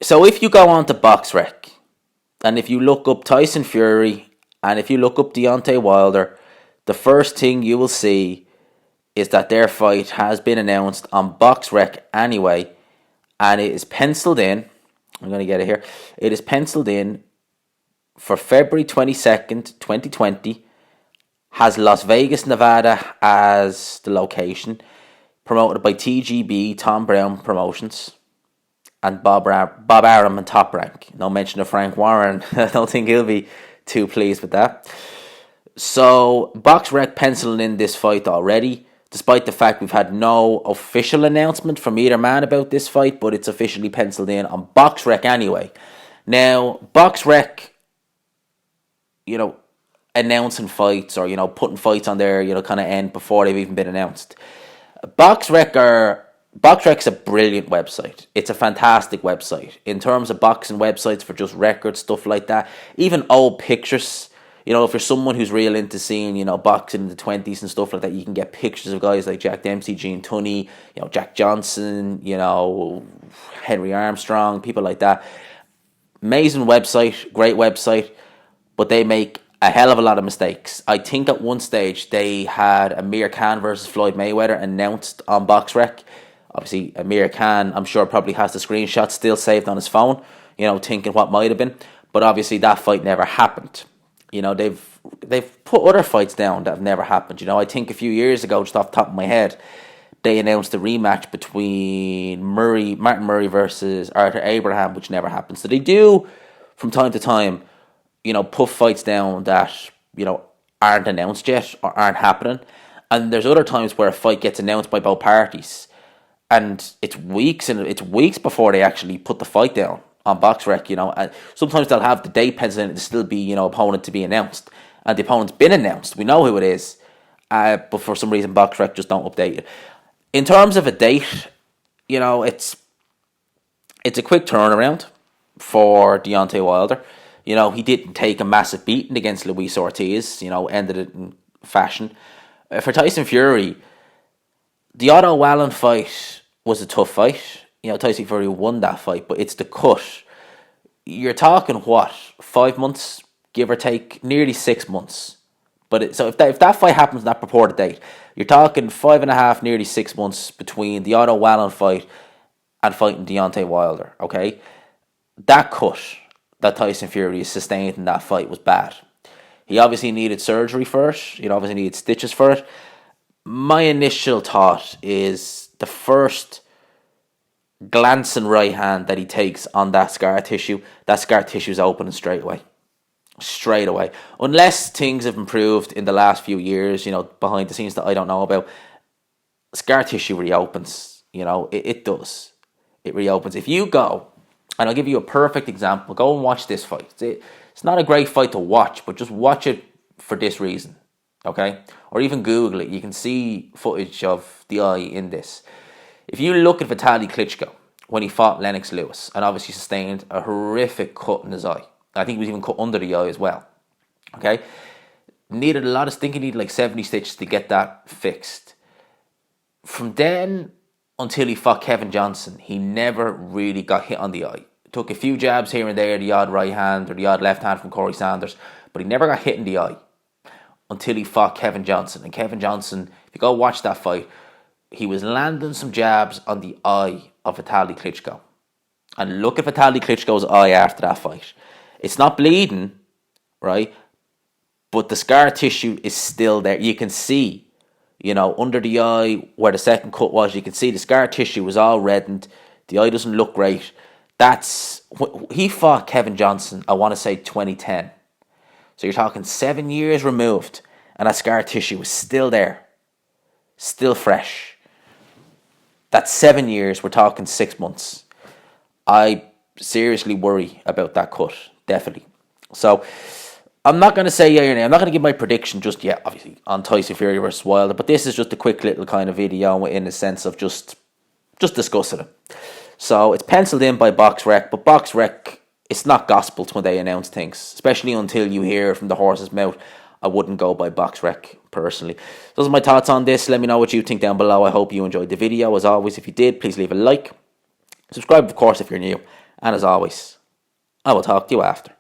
So if you go on to Boxrec, and if you look up Tyson Fury, and if you look up Deontay Wilder, the first thing you will see is that their fight has been announced on Boxrec anyway, and it is penciled in. I'm going to get it here. It is penciled in for February 22nd, 2020. Has Las Vegas, Nevada as the location. Promoted by TGB, Tom Brown Promotions, and Bob Arum and Top Rank. No mention of Frank Warren. I don't think he'll be too pleased with that. So, Boxrec penciling in this fight already, despite the fact we've had no official announcement from either man about this fight, but it's officially penciled in on Boxrec anyway. Now, Boxrec, announcing fights or, putting fights on their, kind of end before they've even been announced. Boxrec's a brilliant website. It's a fantastic website. In terms of boxing websites for just records, stuff like that, even old pictures. If you're someone who's real into seeing, boxing in the 20s and stuff like that, you can get pictures of guys like Jack Dempsey, Gene Tunney, Jack Johnson, Henry Armstrong, people like that. Amazing website, great website, but they make a hell of a lot of mistakes. I think at one stage they had Amir Khan versus Floyd Mayweather announced on Boxrec. Obviously, Amir Khan, I'm sure, probably has the screenshot still saved on his phone, thinking what might have been. But obviously that fight never happened. They've put other fights down that have never happened. I think a few years ago, just off the top of my head, they announced a rematch between Martin Murray versus Arthur Abraham, which never happened. So they do, from time to time, put fights down that, aren't announced yet or aren't happening. And there's other times where a fight gets announced by both parties, and it's weeks before they actually put the fight down on Boxrec, and sometimes they'll have the date penciled in to still be, opponent to be announced, and the opponent's been announced. We know who it is, but for some reason Boxrec just don't update it. In terms of a date, it's a quick turnaround for Deontay Wilder. He didn't take a massive beating against Luis Ortiz, ended it in fashion. For Tyson Fury, the Otto Wallin fight was a tough fight. Tyson Fury won that fight, but it's the cut. You're talking, 5 months, give or take, nearly 6 months. But if that fight happens on that purported date, you're talking 5.5, nearly 6 months between the Otto Wallin fight and fighting Deontay Wilder, okay? That cut that Tyson Fury sustained in that fight was bad. He obviously needed surgery for it. He obviously needed stitches for it. My initial thought is the first glancing right hand that he takes on that scar tissue is opening straight away. Straight away. Unless things have improved in the last few years, behind the scenes that I don't know about, scar tissue reopens. It does. It reopens. If you go, and I'll give you a perfect example, go and watch this fight. It's not a great fight to watch, but just watch it for this reason, okay? Or even Google it. You can see footage of the eye in this. If you look at Vitaly Klitschko when he fought Lennox Lewis, and obviously sustained a horrific cut in his eye. I think he was even cut under the eye as well. Okay? Needed a lot of stinking, needed like 70 stitches to get that fixed. From then until he fought Kevin Johnson, he never really got hit on the eye. Took a few jabs here and there, the odd right hand or the odd left hand from Corey Sanders, but he never got hit in the eye until he fought Kevin Johnson. And Kevin Johnson, if you go watch that fight, he was landing some jabs on the eye of Vitaly Klitschko. And look at Vitaly Klitschko's eye after that fight. It's not bleeding, right? But the scar tissue is still there. You can see, under the eye where the second cut was, you can see the scar tissue was all reddened. The eye doesn't look great. He fought Kevin Johnson, I want to say 2010. So you're talking 7 years removed, and that scar tissue is still there. Still fresh. That's 7 years, we're talking 6 months. I seriously worry about that cut, definitely. So, I'm not going to say yeah or nay. I'm not going to give my prediction just yet, obviously, on Tyson Fury versus Wilder, but this is just a quick little kind of video in the sense of just discussing it. So, it's penciled in by Boxrec, but Boxrec, it's not gospel when they announce things, especially until you hear from the horse's mouth. I wouldn't go by Boxrec personally. Those are my thoughts on this. Let me know what you think down below. I hope you enjoyed the video. As always, if you did, please leave a like. Subscribe, of course, if you're new. And as always, I will talk to you after.